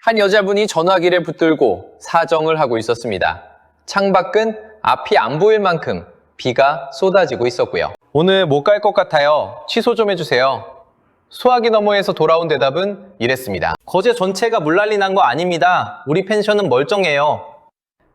한 여자분이 전화기를 붙들고 사정을 하고 있었습니다. 창밖은 앞이 안 보일 만큼 비가 쏟아지고 있었고요. 오늘 못 갈 것 같아요. 취소 좀 해주세요. 소화기 너머에서 돌아온 대답은 이랬습니다. 거제 전체가 물난리 난 거 아닙니다. 우리 펜션은 멀쩡해요.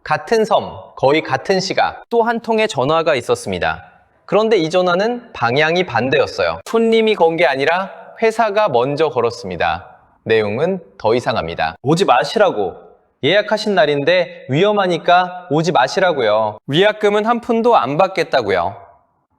같은 섬, 거의 같은 시각, 또 한 통의 전화가 있었습니다. 그런데 이 전화는 방향이 반대였어요. 손님이 건 게 아니라 회사가 먼저 걸었습니다. 내용은 더 이상합니다. 오지 마시라고. 예약하신 날인데 위험하니까 오지 마시라고요. 위약금은 한 푼도 안 받겠다고요.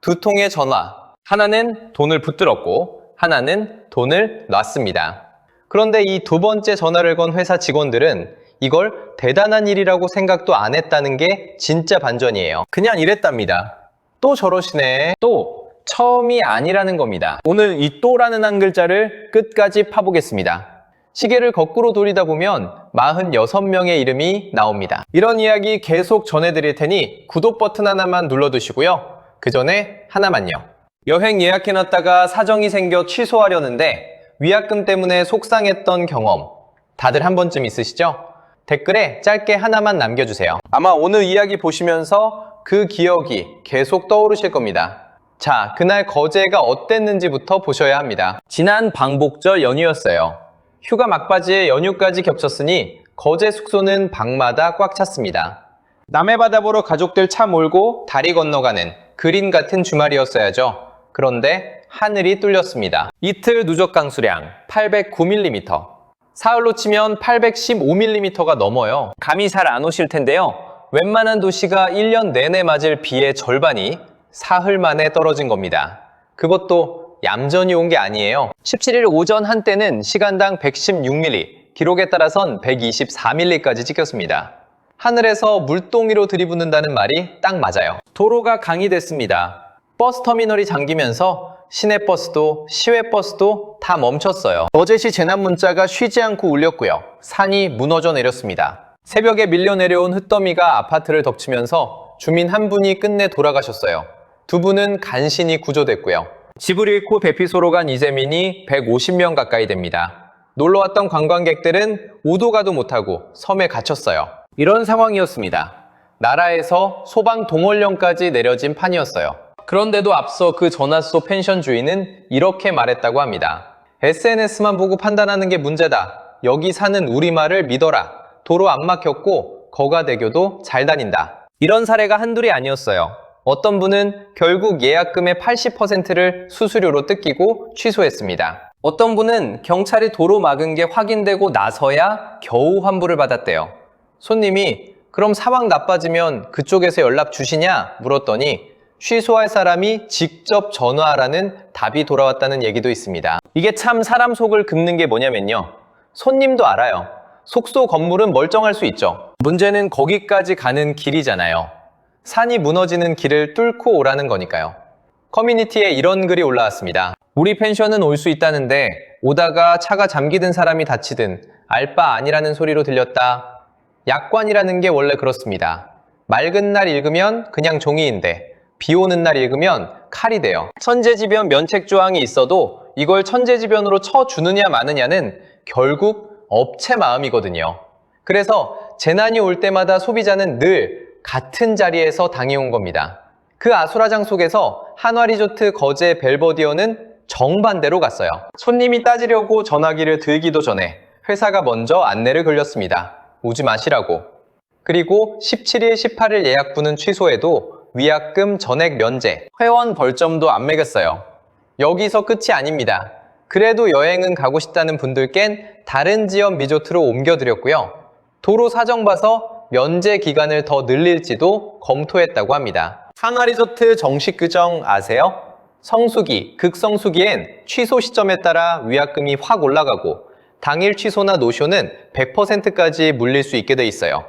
두 통의 전화, 하나는 돈을 붙들었고 하나는 돈을 놨습니다. 그런데 이 두 번째 전화를 건 회사 직원들은 이걸 대단한 일이라고 생각도 안 했다는 게 진짜 반전이에요. 그냥 이랬답니다. 또 저러시네. 또 처음이 아니라는 겁니다. 오늘 이 또라는 한 글자를 끝까지 파보겠습니다. 시계를 거꾸로 돌리다 보면 46명의 이름이 나옵니다. 이런 이야기 계속 전해드릴 테니 구독 버튼 하나만 눌러두시고요. 그 전에 하나만요. 여행 예약해놨다가 사정이 생겨 취소하려는데 위약금 때문에 속상했던 경험 다들 한 번쯤 있으시죠? 댓글에 짧게 하나만 남겨주세요. 아마 오늘 이야기 보시면서 그 기억이 계속 떠오르실 겁니다. 자, 그날 거제가 어땠는지부터 보셔야 합니다. 지난 방복절 연휴였어요. 휴가 막바지에 연휴까지 겹쳤으니 거제 숙소는 방마다 꽉 찼습니다. 남해 바다 보러 가족들 차 몰고 다리 건너가는 그림 같은 주말이었어야죠. 그런데 하늘이 뚫렸습니다. 이틀 누적 강수량 809mm, 사흘로 치면 815mm가 넘어요. 감이 잘 안 오실 텐데요. 웬만한 도시가 1년 내내 맞을 비의 절반이 사흘 만에 떨어진 겁니다. 그것도 얌전히 온 게 아니에요. 17일 오전 한때는 시간당 116mm, 기록에 따라선 124mm까지 찍혔습니다. 하늘에서 물동이로 들이붓는다는 말이 딱 맞아요. 도로가 강이 됐습니다. 버스터미널이 잠기면서 시내버스도 시외버스도 다 멈췄어요. 거제시 재난문자가 쉬지 않고 울렸고요. 산이 무너져 내렸습니다. 새벽에 밀려 내려온 흙더미가 아파트를 덮치면서 주민 한 분이 끝내 돌아가셨어요. 두 분은 간신히 구조됐고요. 집을 잃고 배피소로 간 이재민이 150명 가까이 됩니다. 놀러왔던 관광객들은 오도 가도 못하고 섬에 갇혔어요. 이런 상황이었습니다. 나라에서 소방 동원령까지 내려진 판이었어요. 그런데도 앞서 그 전화소 펜션 주인은 이렇게 말했다고 합니다. SNS만 보고 판단하는 게 문제다. 여기 사는 우리말을 믿어라. 도로 안 막혔고 거가대교도 잘 다닌다. 이런 사례가 한둘이 아니었어요. 어떤 분은 결국 예약금의 80%를 수수료로 뜯기고 취소했습니다. 어떤 분은 경찰이 도로 막은 게 확인되고 나서야 겨우 환불을 받았대요. 손님이 그럼 상황 나빠지면 그쪽에서 연락 주시냐 물었더니 취소할 사람이 직접 전화하라는 답이 돌아왔다는 얘기도 있습니다. 이게 참 사람 속을 긁는 게 뭐냐면요. 손님도 알아요. 숙소 건물은 멀쩡할 수 있죠. 문제는 거기까지 가는 길이잖아요. 산이 무너지는 길을 뚫고 오라는 거니까요. 커뮤니티에 이런 글이 올라왔습니다. 우리 펜션은 올 수 있다는데 오다가 차가 잠기든 사람이 다치든 알 바 아니라는 소리로 들렸다. 약관이라는 게 원래 그렇습니다. 맑은 날 읽으면 그냥 종이인데 비 오는 날 읽으면 칼이 돼요. 천재지변 면책조항이 있어도 이걸 천재지변으로 쳐주느냐 마느냐는 결국 업체 마음이거든요. 그래서 재난이 올 때마다 소비자는 늘 같은 자리에서 당해온 겁니다. 그 아수라장 속에서 한화리조트 거제 벨버디어는 정반대로 갔어요. 손님이 따지려고 전화기를 들기도 전에 회사가 먼저 안내를 걸렸습니다. 오지 마시라고. 그리고 17일, 18일 예약분은 취소해도 위약금 전액 면제, 회원 벌점도 안 매겼어요. 여기서 끝이 아닙니다. 그래도 여행은 가고 싶다는 분들께는 다른 지역 리조트로 옮겨드렸고요. 도로 사정 봐서 면제 기간을 더 늘릴지도 검토했다고 합니다. 한화리조트 정식 규정 아세요? 성수기, 극성수기엔 취소 시점에 따라 위약금이 확 올라가고 당일 취소나 노쇼는 100%까지 물릴 수 있게 돼 있어요.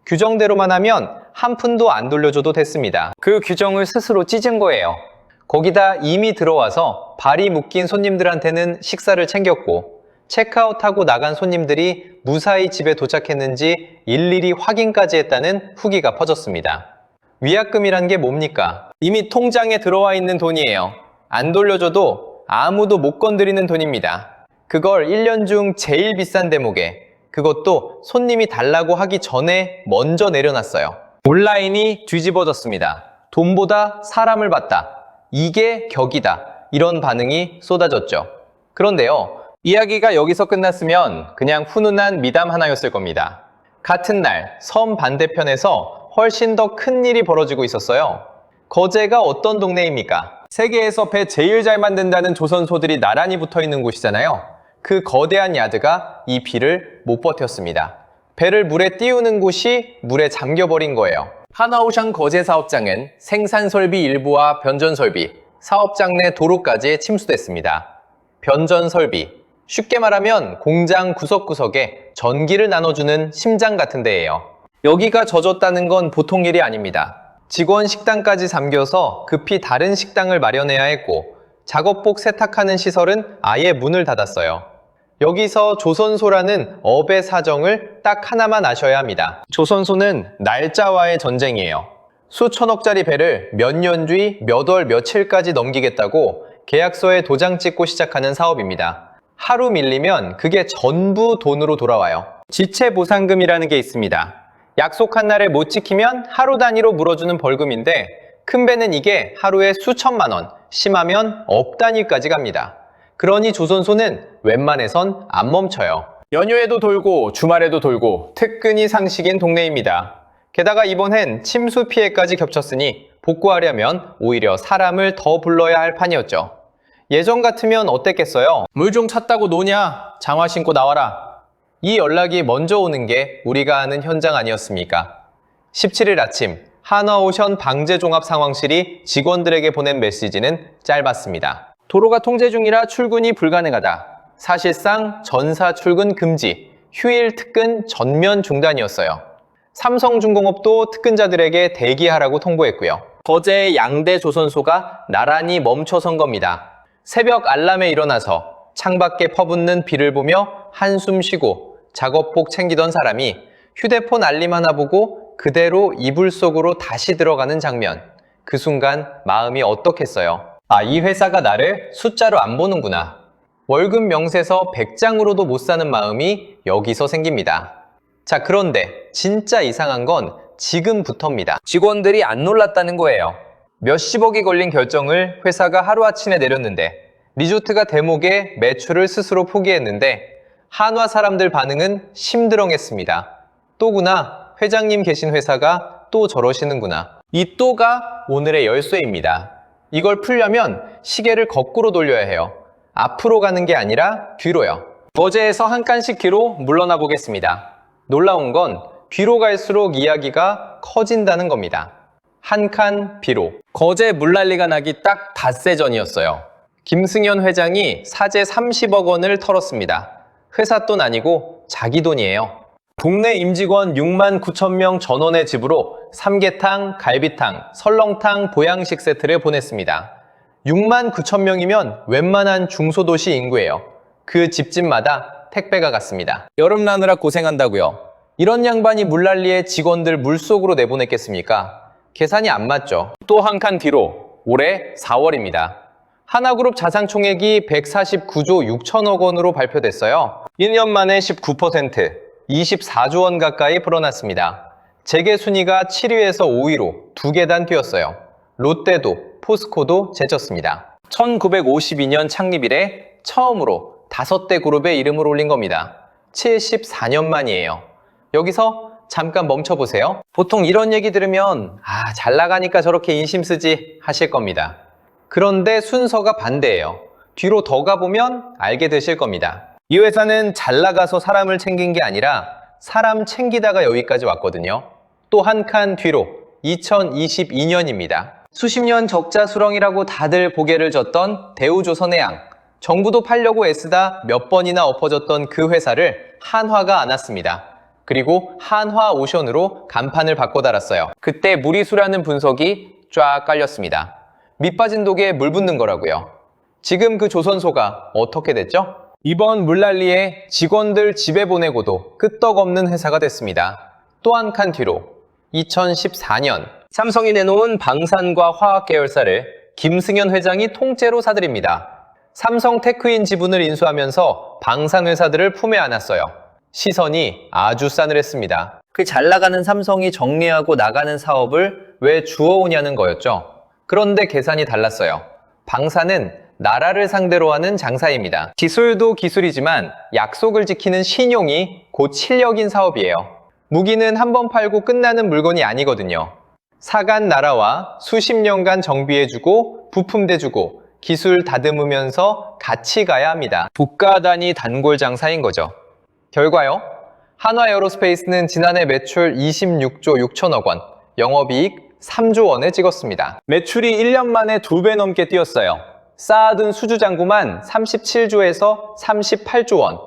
규정대로만 하면 한 푼도 안 돌려줘도 됐습니다. 그 규정을 스스로 찢은 거예요. 거기다 이미 들어와서 발이 묶인 손님들한테는 식사를 챙겼고 체크아웃하고 나간 손님들이 무사히 집에 도착했는지 일일이 확인까지 했다는 후기가 퍼졌습니다. 위약금이란 게 뭡니까? 이미 통장에 들어와 있는 돈이에요. 안 돌려줘도 아무도 못 건드리는 돈입니다. 그걸 1년 중 제일 비싼 대목에 그것도 손님이 달라고 하기 전에 먼저 내려놨어요. 온라인이 뒤집어졌습니다. 돈보다 사람을 봤다. 이게 격이다. 이런 반응이 쏟아졌죠. 그런데요, 이야기가 여기서 끝났으면 그냥 훈훈한 미담 하나였을 겁니다. 같은 날 섬 반대편에서 훨씬 더 큰 일이 벌어지고 있었어요. 거제가 어떤 동네입니까? 세계에서 배 제일 잘 만든다는 조선소들이 나란히 붙어있는 곳이잖아요. 그 거대한 야드가 이 비를 못 버텼습니다. 배를 물에 띄우는 곳이 물에 잠겨버린 거예요. 하나오션 거제 사업장은 생산 설비 일부와 변전 설비, 사업장 내 도로까지 침수됐습니다. 변전 설비, 쉽게 말하면 공장 구석구석에 전기를 나눠주는 심장 같은 데예요. 여기가 젖었다는 건 보통 일이 아닙니다. 직원 식당까지 잠겨서 급히 다른 식당을 마련해야 했고, 작업복 세탁하는 시설은 아예 문을 닫았어요. 여기서 조선소라는 업의 사정을 딱 하나만 아셔야 합니다. 조선소는 날짜와의 전쟁이에요. 수천억짜리 배를 몇 년 뒤 몇 월 며칠까지 넘기겠다고 계약서에 도장 찍고 시작하는 사업입니다. 하루 밀리면 그게 전부 돈으로 돌아와요. 지체보상금이라는 게 있습니다. 약속한 날에 못 지키면 하루 단위로 물어주는 벌금인데, 큰 배는 이게 하루에 수천만 원, 심하면 억 단위까지 갑니다. 그러니 조선소는 웬만해선 안 멈춰요. 연휴에도 돌고 주말에도 돌고 특근이 상식인 동네입니다. 게다가 이번엔 침수 피해까지 겹쳤으니 복구하려면 오히려 사람을 더 불러야 할 판이었죠. 예전 같으면 어땠겠어요? 물 좀 찼다고 노냐? 장화 신고 나와라. 이 연락이 먼저 오는 게 우리가 아는 현장 아니었습니까? 17일 아침 한화오션 방재종합상황실이 직원들에게 보낸 메시지는 짧았습니다. 도로가 통제 중이라 출근이 불가능하다. 사실상 전사 출근 금지, 휴일 특근 전면 중단이었어요. 삼성중공업도 특근자들에게 대기하라고 통보했고요. 거제의 양대 조선소가 나란히 멈춰선 겁니다. 새벽 알람에 일어나서 창밖에 퍼붓는 비를 보며 한숨 쉬고 작업복 챙기던 사람이 휴대폰 알림 하나 보고 그대로 이불 속으로 다시 들어가는 장면. 그 순간 마음이 어떻겠어요? 아, 이 회사가 나를 숫자로 안 보는구나. 월급 명세서 100장으로도 못 사는 마음이 여기서 생깁니다. 자, 그런데 진짜 이상한 건 지금부터입니다. 직원들이 안 놀랐다는 거예요. 몇십억이 걸린 결정을 회사가 하루아침에 내렸는데, 리조트가 대목에 매출을 스스로 포기했는데, 한화 사람들 반응은 심드렁했습니다. 또구나, 회장님 계신 회사가 또 저러시는구나. 이 또가 오늘의 열쇠입니다. 이걸 풀려면 시계를 거꾸로 돌려야 해요. 앞으로 가는 게 아니라 뒤로요. 거제에서 한 칸씩 뒤로 물러나 보겠습니다. 놀라운 건 뒤로 갈수록 이야기가 커진다는 겁니다. 한 칸 뒤로. 거제 물난리가 나기 딱 닷새 전이었어요. 김승현 회장이 사재 30억 원을 털었습니다. 회사 돈 아니고 자기 돈이에요. 동네 임직원 6만 9천 명 전원의 집으로 삼계탕, 갈비탕, 설렁탕 보양식 세트를 보냈습니다. 6만 9천 명이면 웬만한 중소도시 인구예요. 그 집집마다 택배가 갔습니다. 여름 나느라 고생한다고요. 이런 양반이 물난리에 직원들 물속으로 내보냈겠습니까? 계산이 안 맞죠. 또 한 칸 뒤로. 올해 4월입니다. 하나그룹 자산총액이 149조 6천억 원으로 발표됐어요. 1년 만에 19%, 24조 원 가까이 불어났습니다. 재계 순위가 7위에서 5위로 2계단 뛰었어요. 롯데도, 포스코도 제쳤습니다. 1952년 창립 이래 처음으로 5대 그룹의 이름을 올린 겁니다. 74년 만이에요. 여기서 잠깐 멈춰보세요. 보통 이런 얘기 들으면 잘 나가니까 저렇게 인심 쓰지 하실 겁니다. 그런데 순서가 반대예요. 뒤로 더 가보면 알게 되실 겁니다. 이 회사는 잘 나가서 사람을 챙긴 게 아니라 사람 챙기다가 여기까지 왔거든요. 또 한 칸 뒤로 2022년입니다. 수십 년 적자 수렁이라고 다들 고개를 졌던 대우조선해양. 정부도 팔려고 애쓰다 몇 번이나 엎어졌던 그 회사를 한화가 안았습니다. 그리고 한화오션으로 간판을 바꿔 달았어요. 그때 무리수라는 분석이 쫙 깔렸습니다. 밑 빠진 독에 물 붓는 거라고요. 지금 그 조선소가 어떻게 됐죠? 이번 물난리에 직원들 집에 보내고도 끄떡없는 회사가 됐습니다. 또 한 칸 뒤로 2014년 삼성이 내놓은 방산과 화학 계열사를 김승현 회장이 통째로 사들입니다. 삼성 테크인 지분을 인수하면서 방산 회사들을 품에 안았어요. 시선이 아주 싸늘했습니다. 그 잘 나가는 삼성이 정리하고 나가는 사업을 왜 주워오냐는 거였죠. 그런데 계산이 달랐어요. 방사는 나라를 상대로 하는 장사입니다. 기술도 기술이지만 약속을 지키는 신용이 곧 실력인 사업이에요. 무기는 한 번 팔고 끝나는 물건이 아니거든요. 사간 나라와 수십 년간 정비해주고 부품대주고 기술 다듬으면서 같이 가야 합니다. 국가 단위 단골 장사인 거죠. 결과요. 한화에어로스페이스는 지난해 매출 26조 6천억 원, 영업이익 3조 원을 찍었습니다. 매출이 1년 만에 2배 넘게 뛰었어요. 쌓아둔 수주잔고만 37조에서 38조 원.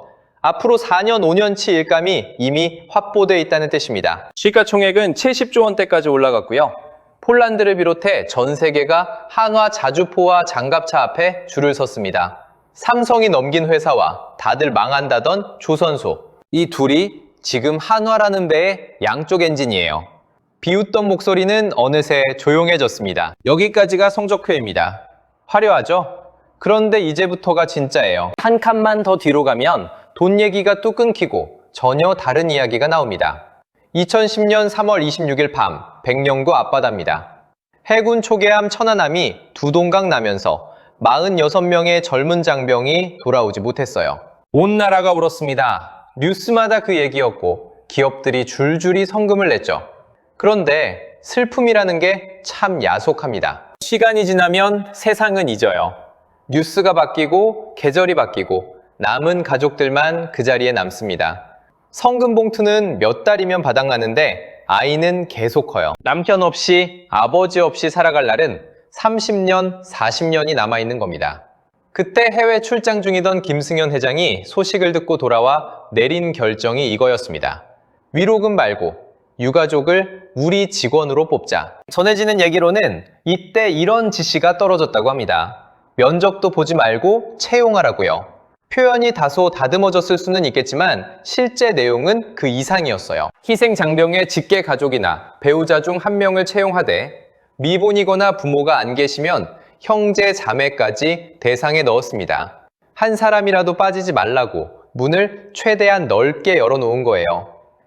앞으로 4년, 5년치 일감이 이미 확보되어 있다는 뜻입니다. 시가총액은 70조 원대까지 올라갔고요. 폴란드를 비롯해 전 세계가 한화 자주포와 장갑차 앞에 줄을 섰습니다. 삼성이 넘긴 회사와 다들 망한다던 조선소. 이 둘이 지금 한화라는 배의 양쪽 엔진이에요. 비웃던 목소리는 어느새 조용해졌습니다. 여기까지가 성적표입니다. 화려하죠? 그런데 이제부터가 진짜예요. 한 칸만 더 뒤로 가면 돈 얘기가 또 끊기고 전혀 다른 이야기가 나옵니다. 2010년 3월 26일 밤 백령도 앞바다입니다. 해군 초계함 천안함이 두 동강 나면서 46명의 젊은 장병이 돌아오지 못했어요. 온 나라가 울었습니다. 뉴스마다 그 얘기였고 기업들이 줄줄이 성금을 냈죠. 그런데 슬픔이라는 게 참 야속합니다. 시간이 지나면 세상은 잊어요. 뉴스가 바뀌고 계절이 바뀌고 남은 가족들만 그 자리에 남습니다. 성금 봉투는 몇 달이면 바닥나는데 아이는 계속 커요. 남편 없이 아버지 없이 살아갈 날은 30년, 40년이 남아있는 겁니다. 그때 해외 출장 중이던 김승현 회장이 소식을 듣고 돌아와 내린 결정이 이거였습니다. 위로금 말고 유가족을 우리 직원으로 뽑자. 전해지는 얘기로는 이때 이런 지시가 떨어졌다고 합니다. 면접도 보지 말고 채용하라고요. 표현이 다소 다듬어졌을 수는 있겠지만 실제 내용은 그 이상이었어요. 희생 장병의 직계 가족이나 배우자 중 한 명을 채용하되 미혼이거나 부모가 안 계시면 형제 자매까지 대상에 넣었습니다. 한 사람이라도 빠지지 말라고 문을 최대한 넓게 열어놓은 거예요.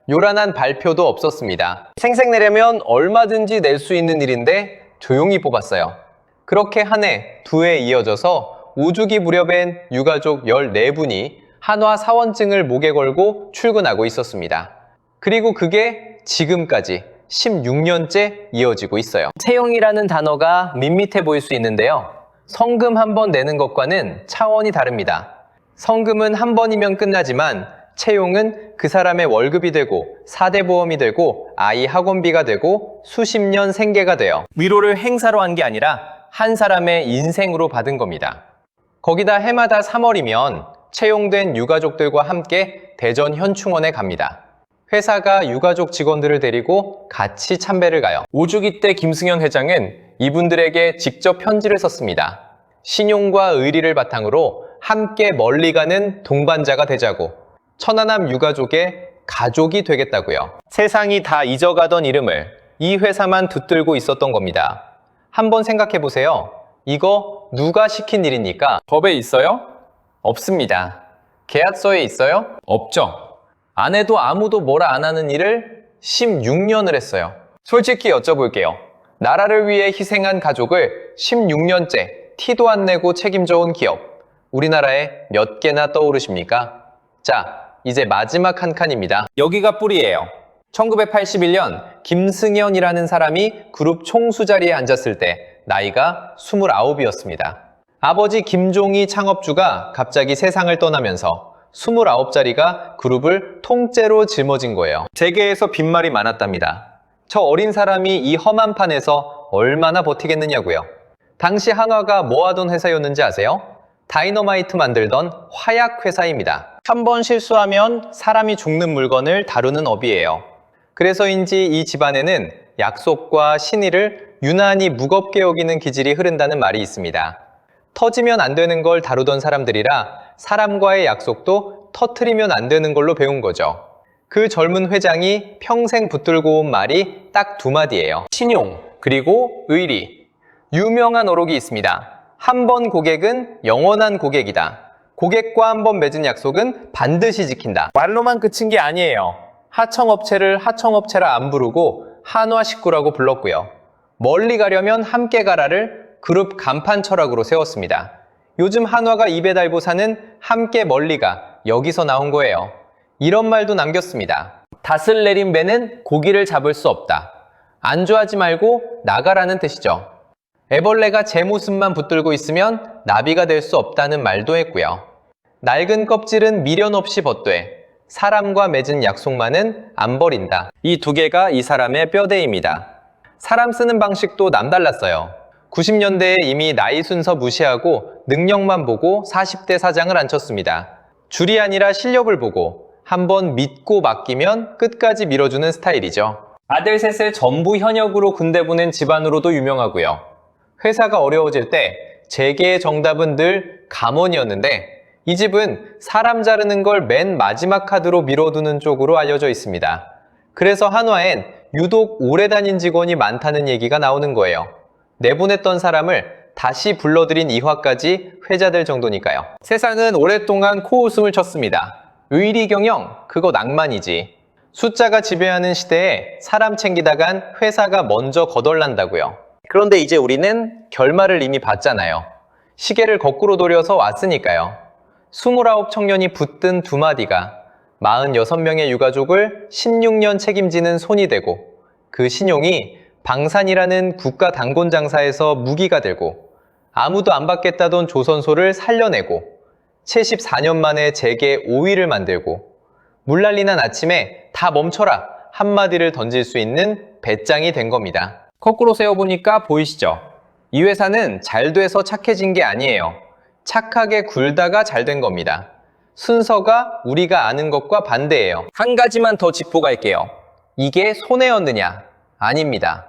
요란한 발표도 없었습니다. 생색내려면 얼마든지 낼 수 있는 일인데 조용히 뽑았어요. 그렇게 한 해, 두 해 이어져서 5주기 무렵엔 유가족 14분이 한화 사원증을 목에 걸고 출근하고 있었습니다. 그리고 그게 지금까지 16년째 이어지고 있어요. 채용이라는 단어가 밋밋해 보일 수 있는데요. 성금 한 번 내는 것과는 차원이 다릅니다. 성금은 한 번이면 끝나지만 채용은 그 사람의 월급이 되고 4대 보험이 되고 아이 학원비가 되고 수십 년 생계가 돼요. 위로를 행사로 한 게 아니라 한 사람의 인생으로 받은 겁니다. 거기다 해마다 3월이면 채용된 유가족들과 함께 대전 현충원에 갑니다. 회사가 유가족 직원들을 데리고 같이 참배를 가요. 5주기 때 김승현 회장은 이분들에게 직접 편지를 썼습니다. 신용과 의리를 바탕으로 함께 멀리 가는 동반자가 되자고. 천안함 유가족의 가족이 되겠다고요. 세상이 다 잊어가던 이름을 이 회사만 붙들고 있었던 겁니다. 한번 생각해 보세요. 이거 누가 시킨 일입니까? 법에 있어요? 없습니다. 계약서에 있어요? 없죠. 안 해도 아무도 뭐라 안 하는 일을 16년을 했어요. 솔직히 여쭤볼게요. 나라를 위해 희생한 가족을 16년째 티도 안 내고 책임져온 기업, 우리나라에 몇 개나 떠오르십니까? 자, 이제 마지막 한 칸입니다. 여기가 뿌리예요. 1981년 김승현이라는 사람이 그룹 총수 자리에 앉았을 때 나이가 29이었습니다. 아버지 김종희 창업주가 갑자기 세상을 떠나면서 29짜리가 그룹을 통째로 짊어진 거예요. 재계에서 빈말이 많았답니다. 저 어린 사람이 이 험한 판에서 얼마나 버티겠느냐고요. 당시 한화가 뭐 하던 회사였는지 아세요? 다이너마이트 만들던 화약 회사입니다. 한 번 실수하면 사람이 죽는 물건을 다루는 업이에요. 그래서인지 이 집안에는 약속과 신의를 유난히 무겁게 여기는 기질이 흐른다는 말이 있습니다. 터지면 안 되는 걸 다루던 사람들이라 사람과의 약속도 터트리면 안 되는 걸로 배운 거죠. 그 젊은 회장이 평생 붙들고 온 말이 딱 두 마디예요. 신용, 그리고 의리. 유명한 어록이 있습니다. 한 번 고객은 영원한 고객이다. 고객과 한번 맺은 약속은 반드시 지킨다. 말로만 그친 게 아니에요. 하청업체를 하청업체라 안 부르고 한화 식구라고 불렀고요. 멀리 가려면 함께 가라를 그룹 간판 철학으로 세웠습니다. 요즘 한화가 입에 달고 사는 함께 멀리 가, 여기서 나온 거예요. 이런 말도 남겼습니다. 닷을 내린 배는 고기를 잡을 수 없다. 안주하지 말고 나가라는 뜻이죠. 애벌레가 제 모습만 붙들고 있으면 나비가 될 수 없다는 말도 했고요. 낡은 껍질은 미련 없이 벗되 사람과 맺은 약속만은 안 버린다. 이 두 개가 이 사람의 뼈대입니다. 사람 쓰는 방식도 남달랐어요. 90년대에 이미 나이 순서 무시하고 능력만 보고 40대 사장을 앉혔습니다. 줄이 아니라 실력을 보고 한번 믿고 맡기면 끝까지 밀어주는 스타일이죠. 아들 셋을 전부 현역으로 군대 보낸 집안으로도 유명하고요. 회사가 어려워질 때 재계의 정답은 늘 감원이었는데 이 집은 사람 자르는 걸 맨 마지막 카드로 밀어두는 쪽으로 알려져 있습니다. 그래서 한화엔 유독 오래 다닌 직원이 많다는 얘기가 나오는 거예요. 내보냈던 사람을 다시 불러들인 이화까지 회자될 정도니까요. 세상은 오랫동안 코웃음을 쳤습니다. 의리 경영, 그거 낭만이지. 숫자가 지배하는 시대에 사람 챙기다간 회사가 먼저 거덜난다고요. 그런데 이제 우리는 결말을 이미 봤잖아요. 시계를 거꾸로 돌려서 왔으니까요. 29 청년이 붙든 두 마디가 46명의 유가족을 16년 책임지는 손이 되고 그 신용이 방산이라는 국가 단곤 장사에서 무기가 되고 아무도 안 받겠다던 조선소를 살려내고 74년 만에 재계 5위를 만들고 물난리난 아침에 다 멈춰라 한마디를 던질 수 있는 배짱이 된 겁니다. 거꾸로 세워보니까 보이시죠? 이 회사는 잘 돼서 착해진 게 아니에요. 착하게 굴다가 잘 된 겁니다. 순서가 우리가 아는 것과 반대예요. 한 가지만 더 짚고 갈게요. 이게 손해였느냐? 아닙니다.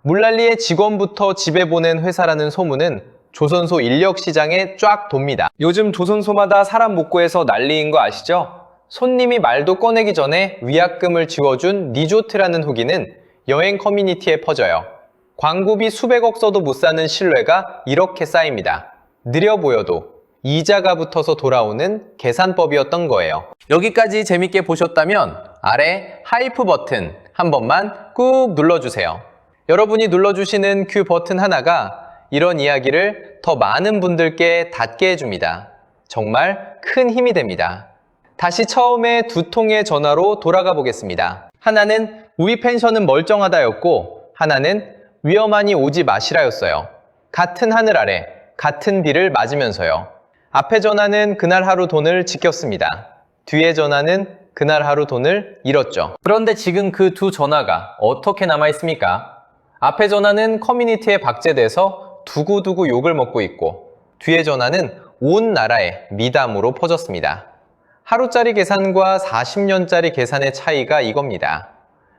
물난리의 직원부터 집에 보낸 회사라는 소문은 조선소 인력 시장에 쫙 돕니다. 요즘 조선소마다 사람 못 구해서 난리인 거 아시죠? 손님이 말도 꺼내기 전에 위약금을 지워준 리조트라는 후기는 여행 커뮤니티에 퍼져요. 광고비 수백억 써도 못 사는 신뢰가 이렇게 쌓입니다. 느려 보여도 이자가 붙어서 돌아오는 계산법이었던 거예요. 여기까지 재밌게 보셨다면 아래 하이프 버튼 한 번만 꾹 눌러주세요. 여러분이 눌러주시는 그 버튼 하나가 이런 이야기를 더 많은 분들께 닿게 해줍니다. 정말 큰 힘이 됩니다. 다시 처음에 두 통의 전화로 돌아가 보겠습니다. 하나는 우리 펜션은 멀쩡하다였고 하나는 위험하니 오지 마시라였어요. 같은 하늘 아래 같은 비를 맞으면서요. 앞에 전화는 그날 하루 돈을 지켰습니다. 뒤에 전화는 그날 하루 돈을 잃었죠. 그런데 지금 그 두 전화가 어떻게 남아있습니까? 앞에 전화는 커뮤니티에 박제돼서 두고두고 욕을 먹고 있고 뒤에 전화는 온 나라에 미담으로 퍼졌습니다. 하루짜리 계산과 40년짜리 계산의 차이가 이겁니다.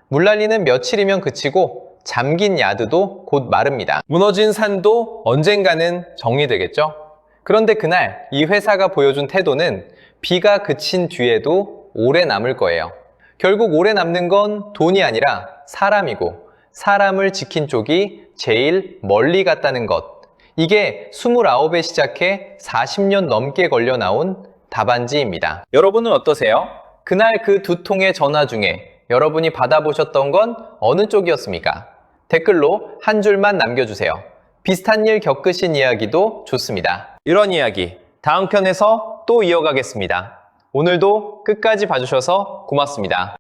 물난리는 며칠이면 그치고 잠긴 야드도 곧 마릅니다. 무너진 산도 언젠가는 정리되겠죠? 그런데 그날 이 회사가 보여준 태도는 비가 그친 뒤에도 오래 남을 거예요. 결국 오래 남는 건 돈이 아니라 사람이고 사람을 지킨 쪽이 제일 멀리 갔다는 것. 이게 29에 시작해 40년 넘게 걸려 나온 답안지입니다. 여러분은 어떠세요? 그날 그 두 통의 전화 중에 여러분이 받아보셨던 건 어느 쪽이었습니까? 댓글로 한 줄만 남겨주세요. 비슷한 일 겪으신 이야기도 좋습니다. 이런 이야기 다음 편에서 또 이어가겠습니다. 오늘도 끝까지 봐주셔서 고맙습니다.